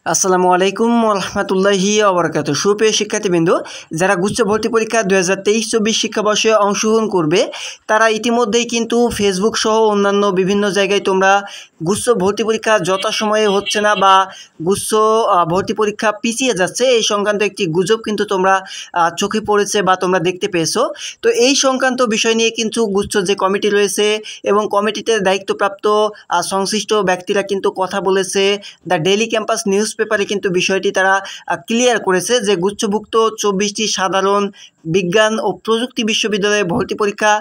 আসসালামু আলাইকুম রহমতুল্লাহি ওবরাকাতু। সুপ্রিয় শিক্ষার্থীবৃন্দ, যারা গুচ্ছ ভর্তি পরীক্ষা 2023-24 শিক্ষাবর্ষে অংশগ্রহণ করবে তারা ইতিমধ্যেই কিন্তু ফেসবুক সহ অন্যান্য বিভিন্ন জায়গায় তোমরা গুচ্ছ ভর্তি পরীক্ষা যথাসময়ে হচ্ছে না বা গুচ্ছ ভর্তি পরীক্ষা পিছিয়ে যাচ্ছে এই সংক্রান্ত একটি গুজব কিন্তু তোমরা চোখে পড়েছে বা তোমরা দেখতে পেয়েছো। তো এই সংক্রান্ত বিষয় নিয়ে কিন্তু গুচ্ছ যে কমিটি রয়েছে এবং কমিটিতে দায়িত্বপ্রাপ্ত সংশ্লিষ্ট ব্যক্তিরা কিন্তু কথা বলেছে। দ্য ডেইলি ক্যাম্পাস নিউজ পেপারে কিন্তু বিষয়টি তারা ক্লিয়ার করেছে যে গুচ্ছভুক্ত 24টি সাধারণ বিজ্ঞান ও প্রযুক্তি বিশ্ববিদ্যালয়ে ভর্তি পরীক্ষা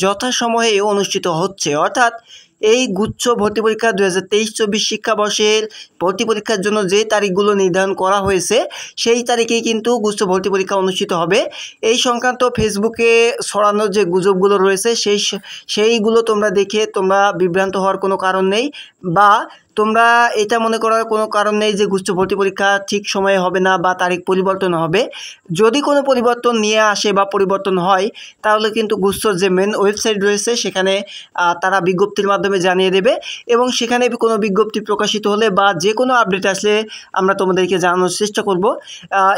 যথাসময়ে অনুষ্ঠিত হচ্ছে। অর্থাৎ এই গুচ্ছ ভর্তি পরীক্ষা 2023-24 শিক্ষাবর্ষের ভর্তি পরীক্ষার জন্য যে তারিখগুলো নির্ধারণ করা হয়েছে সেই তারিখেই কিন্তু গুচ্ছ ভর্তি পরীক্ষা অনুষ্ঠিত হবে। এই সংক্রান্ত ফেসবুকে ছড়ানো যে গুজবগুলো রয়েছে সেইগুলো তোমরা দেখে তোমরা বিভ্রান্ত হওয়ার কোনো কারণ নেই বা তোমরা এটা মনে করার কোনো কারণ নেই যে গুচ্ছ ভর্তি পরীক্ষা ঠিক সময়ে হবে না বা তারিখ পরিবর্তন হবে। যদি কোনো পরিবর্তন নিয়ে আসে বা পরিবর্তন হয় তাহলে কিন্তু গুচ্ছর যে মেন ওয়েবসাইট রয়েছে সেখানে তারা বিজ্ঞপ্তির মাধ্যমে জানিয়ে দেবে এবং সেখানে কোনো বিজ্ঞপ্তি প্রকাশিত হলে বা যে কোনো আপডেট আসলে আমরা তোমাদেরকে জানানোর চেষ্টা করব।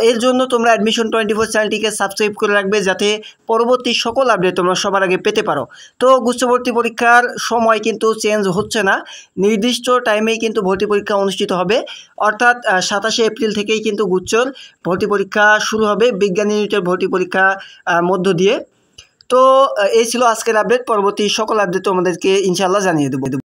এর জন্য তোমরা অ্যাডমিশন 24 চ্যানেলটিকে সাবস্ক্রাইব করে রাখবে যাতে পরবর্তী সকল আপডেট তোমরা সবার আগে পেতে পারো। তো গুচ্ছ ভর্তি পরীক্ষার সময় কিন্তু চেঞ্জ হচ্ছে না, নির্দিষ্ট টাইমেই কিন্তু ভর্তি পরীক্ষা অনুষ্ঠিত হবে। অর্থাৎ 27শে এপ্রিল থেকেই কিন্তু গুচ্ছর ভর্তি পরীক্ষা শুরু হবে বিজ্ঞান ইউনিটের ভর্তি পরীক্ষা মধ্য দিয়ে। তো এই ছিল আজকের আপডেট। পরবর্তী সকল আপডেট তোমাদেরকে ইনশাআল্লাহ জানিয়ে দেবো।